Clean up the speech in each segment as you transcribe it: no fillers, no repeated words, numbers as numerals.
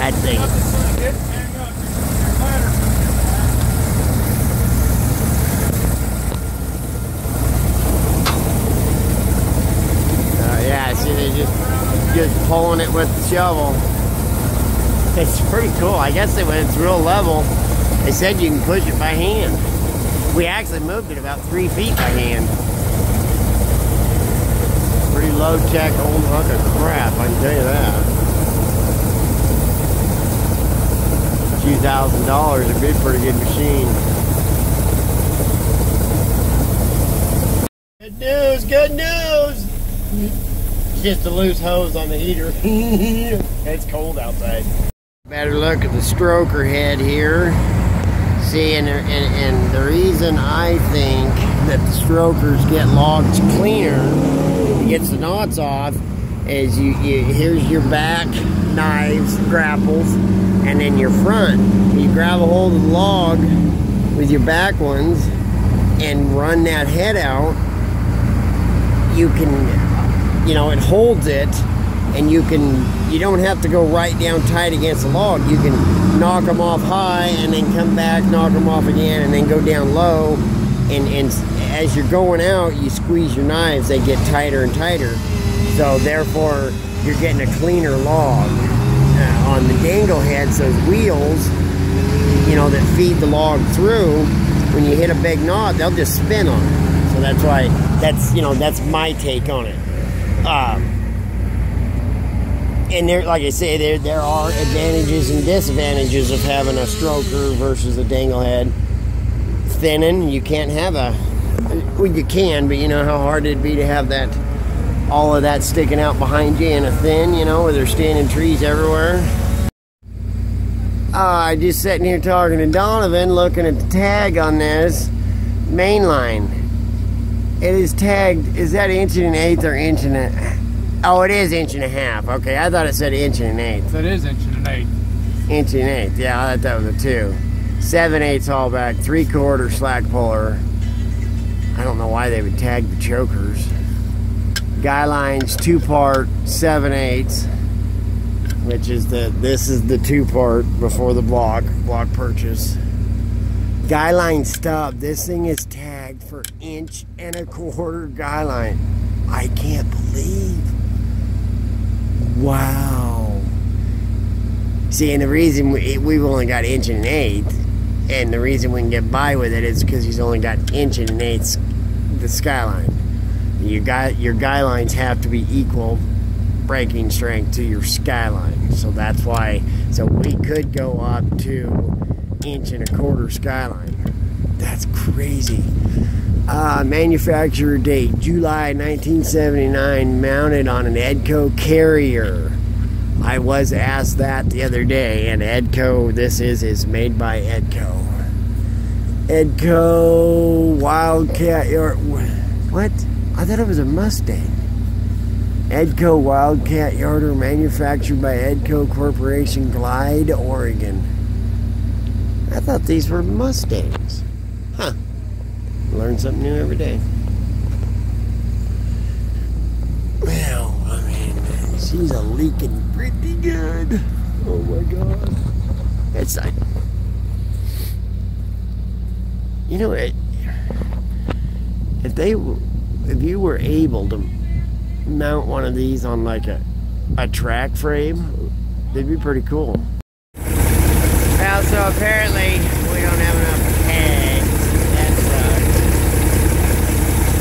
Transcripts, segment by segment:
That thing. Yeah, see, they're just pulling it with the shovel. It's pretty cool. I guess when it's real level, they said you can push it by hand. We actually moved it about 3 feet by hand. Pretty low-tech old hunk of crap, I can tell you that. A few $1,000 would be a pretty good machine. Good news, good news! Just a loose hose on the heater. It's cold outside. Better look at the stroker head here. See, and the reason I think that the strokers get logs cleaner, it gets the knots off, is here's your back knives, grapples, and then your front. You grab a hold of the log with your back ones and run that head out. You can, you know, it holds it, and you don't have to go right down tight against the log. You can knock them off high and then come back, knock them off again, and then go down low. And as you're going out, you squeeze your knives, they get tighter and tighter. So therefore, you're getting a cleaner log. On the dangle heads, those wheels, you know, that feed the log through, when you hit a big knot, they'll just spin on it. So that's why, that's my take on it. And there, like I say, there are advantages and disadvantages of having a stroker versus a dangle head. Thinning, you can't have well, you can, but you know how hard it'd be to have that, all of that sticking out behind you in a thin, you know, where they're standing trees everywhere. I just sitting here talking to Donovan, looking at the tag on this mainline. It is tagged, is that 1.1 or 1.5? Oh, it is 1.5. Okay, I thought it said 1.1. That is 1.1. 1.1, yeah, I thought that was a 2. 7/8 haulback, 3/4 slack puller. I don't know why they would tag the chokers. Guy lines 2-part 7/8, which is this is the 2-part before the block purchase. Guy line stub. This thing is tagged for 1.25 guy line. I can't believe. Wow. See, and the reason we've only got 1.1, and the reason we can get by with it is because he's only got 1.1 the skyline. Your guy lines have to be equal braking strength to your skyline, so that's why. So we could go up to 1.25 skyline. That's crazy. Manufacturer date, July 1979, mounted on an Edco carrier. I was asked that the other day, and Edco, this is made by Edco. Edco Wildcat, what? I thought it was a Mustang. Edco Wildcat Yarder, manufactured by Edco Corporation, Glide, Oregon. I thought these were Mustangs. Huh. Learn something new every day. Well, I mean, she's a leaking pretty good. Oh my God. It's like, you know, if you were able to mount one of these on like a track frame, they'd be pretty cool. Well, so apparently we don't have enough tags. That sucks.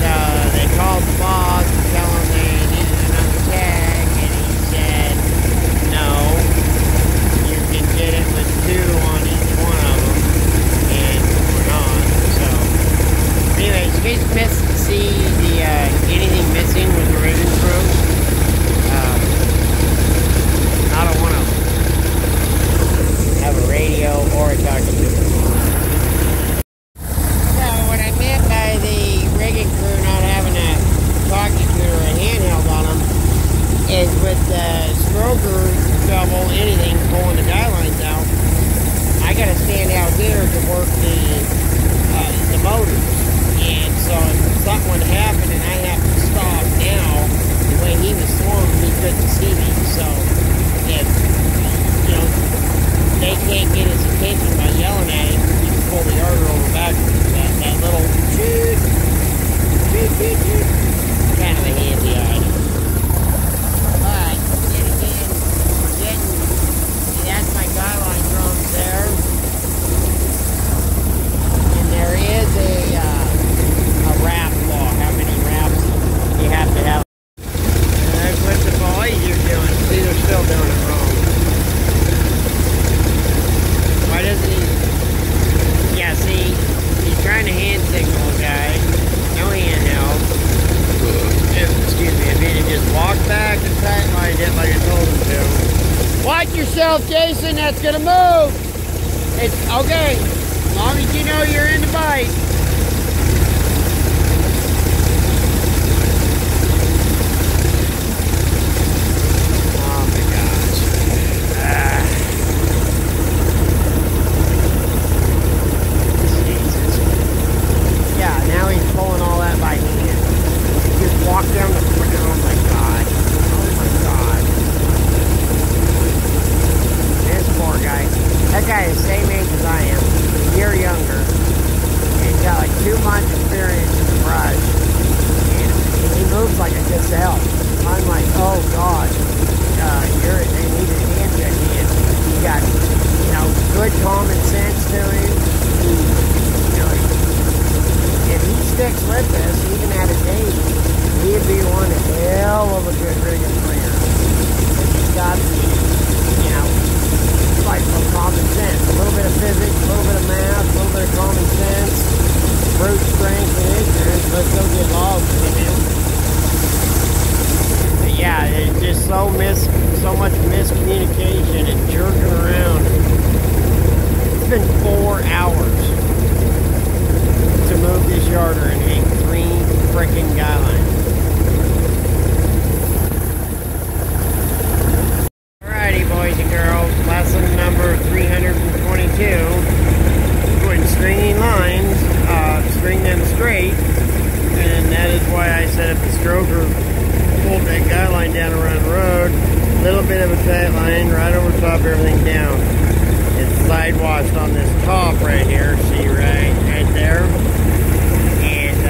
So they called the boss to tell him they needed another tag, and he said, no, you can get it with 2 on each one of them, and we're not. So, anyways, you guys see anything missing with the rigging crew? Not a one of them have a radio or a talkie tutor. So what I meant by the rigging crew not having a talkie tutor or a handheld on them is with the stroker, double, anything, pulling the guy lines out, I gotta stand out here to work the motors. And so if something would happen and I have to stop now, the way he was swung, he couldn't see me. So if, you know, yourself, Jason. That's gonna move. It's okay. As long as you know you're in the bite. Oh my gosh. Jesus. Yeah, now he's pulling all that by hand. Just walk down the front. Oh my god. Oh my god. This poor guy. That guy is the same age as I am. A year younger. He's got like 2 months experience in the brush. And he moves like a gazelle. I'm like, oh god. They need a hand check in. He got, you know, good common sense to him. You know, if he sticks with this, even at his age, he'd be one hell of a good rigging player. He's got, you know, like some common sense. A little bit of physics, a little bit of math, a little bit of common sense, brute strength and ignorance. Let's go get logs, you know. But yeah, it's just so much miscommunication and jerking around. It's been 4 hours to move this yarder and hang 3 freaking guy lines. Alrighty, boys and girls, lesson number 322. When stringing lines, string them straight, and that is why I set up the stroker, pulled that guy line down around the road, little bit of a tight line, right over top, everything down. It's side washed on this top right here, see right there, and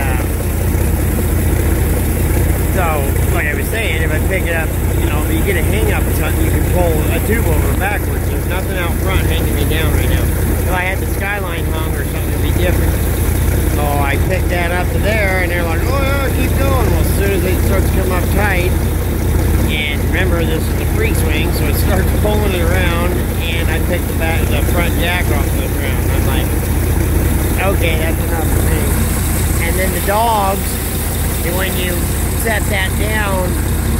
so, like I was saying, if I pick it up, you know, if you get a hang up or something, you can pull a tube over backwards. There's nothing out front hanging me down right now. If I had the skyline hung or something, it'd be different. So I picked that up to there, and they're like, oh yeah, keep going. Well, as soon as it starts to come up tight, and remember, this is the free swing, so it starts pulling it around, and I picked the front jack off the ground. I'm like, okay, that's enough for me. And then the dogs, and when you set that down,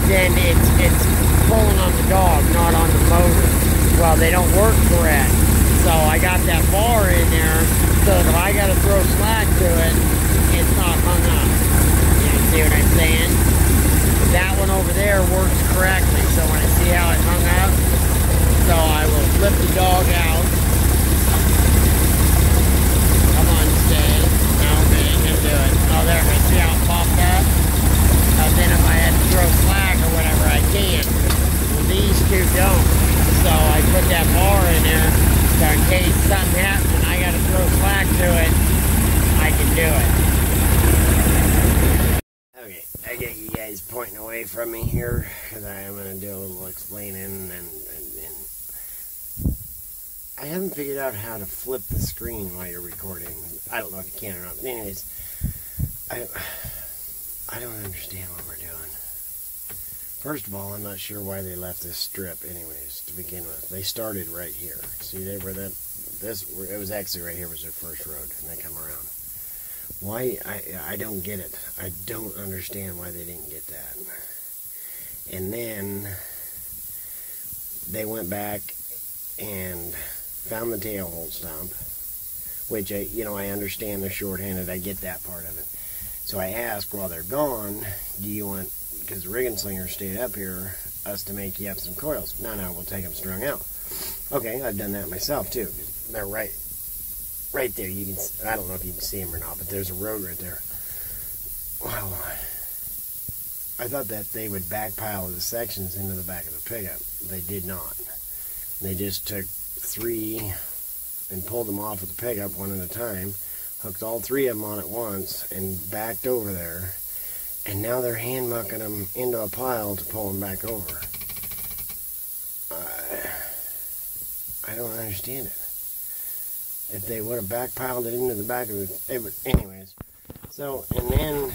then it's pulling on the dog, not on the motor. Well, they don't work correct. So I got that bar in there, so that if I got to throw slack to it, it's not hung up. You see what I'm saying? That one over there works correctly. So when I see how it hung up, so I will flip the dog out. Come on, stay. No, they ain't gonna do it. Oh, there, I see how it popped up. Then if I had to throw slack or whatever, I can. Well, these two don't. So I put that bar in there, so in case something happens and I gotta throw slack to it, I can do it. Okay, I get you guys pointing away from me here, because I am gonna do a little explaining, and I haven't figured out how to flip the screen while you're recording. I don't know if you can or not, but anyways, I don't understand what we're doing. First of all, I'm not sure why they left this strip anyways, to begin with. They started right here. See, it was actually right here was their first road, and they come around. Why, I don't get it. I don't understand why they didn't get that. And then, they went back and found the tail hold stump, which, I understand they're short-handed. I get that part of it. So I asked while they're gone, do you want, because the rigging slinger stayed up here, us to make you up some coils? No, we'll take them strung out. Okay, I've done that myself too. They're right there. You can, I don't know if you can see them or not, but there's a road right there. Well, I thought that they would backpile the sections into the back of the pickup. They did not. They just took 3 and pulled them off with the pickup one at a time, hooked all 3 of them on at once, and backed over there. And now they're hand mucking them into a pile to pull them back over. I don't understand it. If they would have backpiled it into the back of it, anyways. So, and then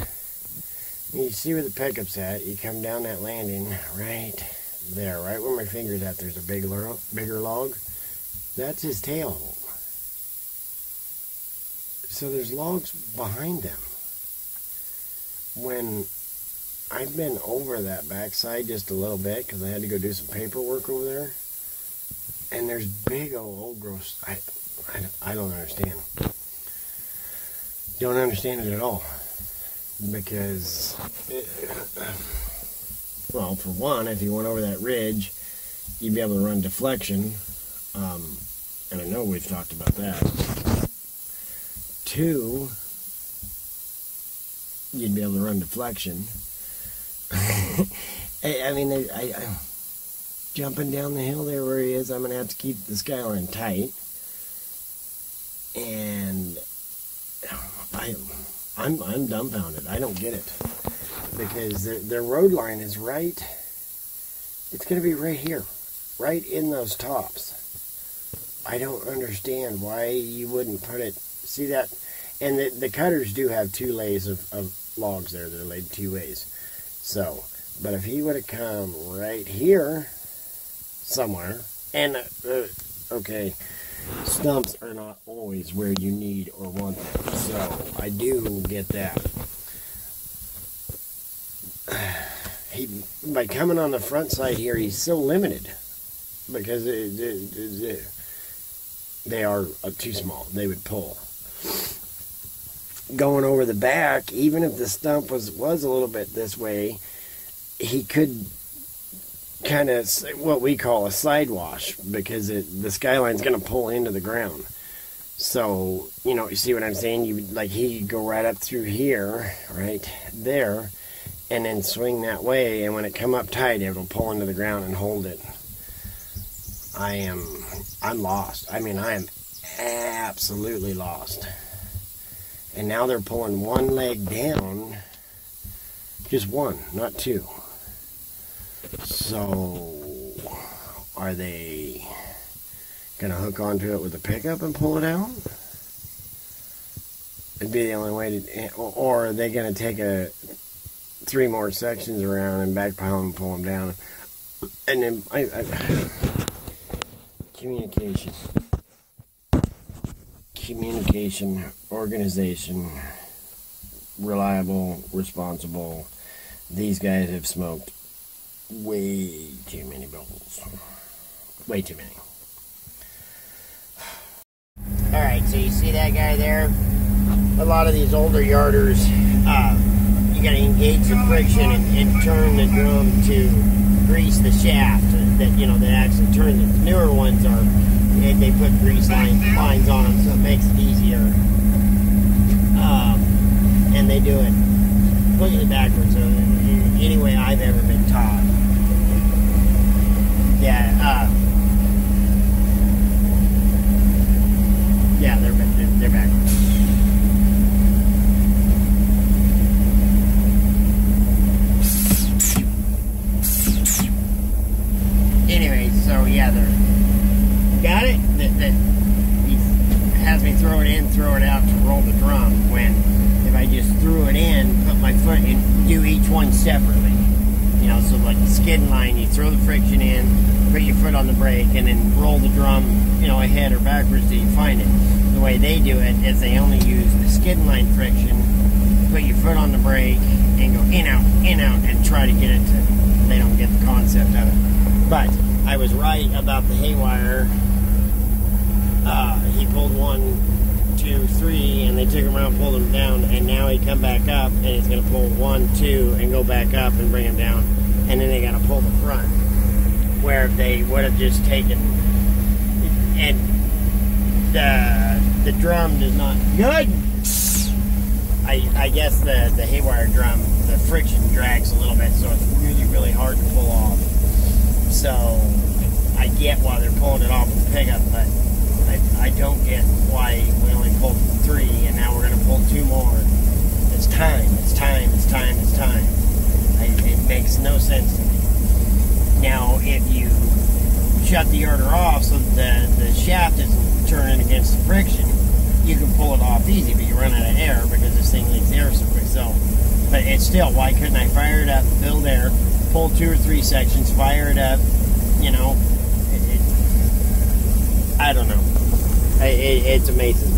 you see where the pickup's at. You come down that landing right there, right where my finger's at. There's a bigger log. That's his tail hole. So there's logs behind them. When I've been over that backside just a little bit, because I had to go do some paperwork over there, And there's big old growth. I don't understand. Don't understand it at all. Because, well, for one, if you went over that ridge, you'd be able to run deflection. And I know we've talked about that. Two, you'd be able to run deflection. I mean, jumping down the hill there where he is, I'm going to have to keep the skyline tight. And I'm dumbfounded. I don't get it. Because their road line is right, it's going to be right here. Right in those tops. I don't understand why you wouldn't put it, see that, and the cutters do have 2 lays of logs there. They're laid 2 ways. So, but if he would have come right here, somewhere, and, okay, stumps are not always where you need or want them, so I do get that. By coming on the front side here, he's so limited, because they are too small. They would pull. Going over the back, even if the stump was a little bit this way, he could kind of what we call a side wash, because the skyline's going to pull into the ground. So, you know, you see what I'm saying? He could go right up through here, right there, and then swing that way, and when it come up tight, it'll pull into the ground and hold it. I'm lost. I mean, I am absolutely lost. And now they're pulling one leg down. Just one, not 2. So, are they going to hook onto it with a pickup and pull it out? It'd be the only way to, or are they going to take 3 more sections around and backpile and pull them down? And then, communication, organization, reliable, responsible. These guys have smoked way too many bowls. Way too many. Alright, so you see that guy there? A lot of these older yarders, you gotta engage the friction and turn the drum to grease the shaft that actually turns it. The newer ones they put grease lines on them, so it makes it easier. And they do it completely backwards, so any way I've ever been taught. Yeah, they're backwards. Anyway, so yeah, got it? That he has me throw it in, throw it out to roll the drum, when if I just threw it in, put my foot in, do each one separately. You know, so like the skidding line, you throw the friction in, put your foot on the brake, and then roll the drum, ahead or backwards till you find it. The way they do it is they only use the skidding line friction, put your foot on the brake, and go in, out, and try to get it to, they don't get the concept of it. But I was right about the haywire. He pulled 1, 2, 3, and they took him around, pulled him down, and now he come back up, and he's going to pull 1, 2, and go back up and bring him down, and then they got to pull the front. Where if they would have just taken, and the drum does not, good! I guess the haywire drum, the friction drags a little bit, so it's really, really hard to pull off. So, I get why they're pulling it off with a pickup, but I don't get why we only pulled 3, and now we're going to pull 2 more. It's time. It makes no sense to me. Now, if you shut the yarder off so that the shaft isn't turning against the friction, you can pull it off easy, but you run out of air because this thing leaks air so quick. So, but it's still, why couldn't I fire it up, build air, pull 2 or 3 sections, fire it up, I don't know. It's amazing.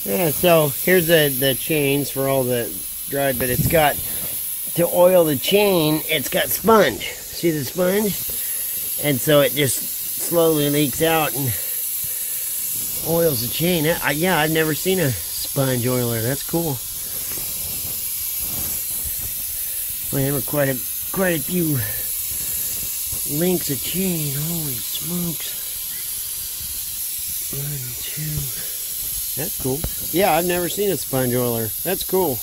Yeah, so here's the chains for all the dried, but it's got, to oil the chain, it's got sponge. See the sponge? And so it just slowly leaks out and oils the chain. Yeah, I've never seen a sponge oiler. That's cool. Man, we're quite a few links of chain. Holy smokes. 1, 2. That's cool. Yeah, I've never seen a sponge oiler. That's cool.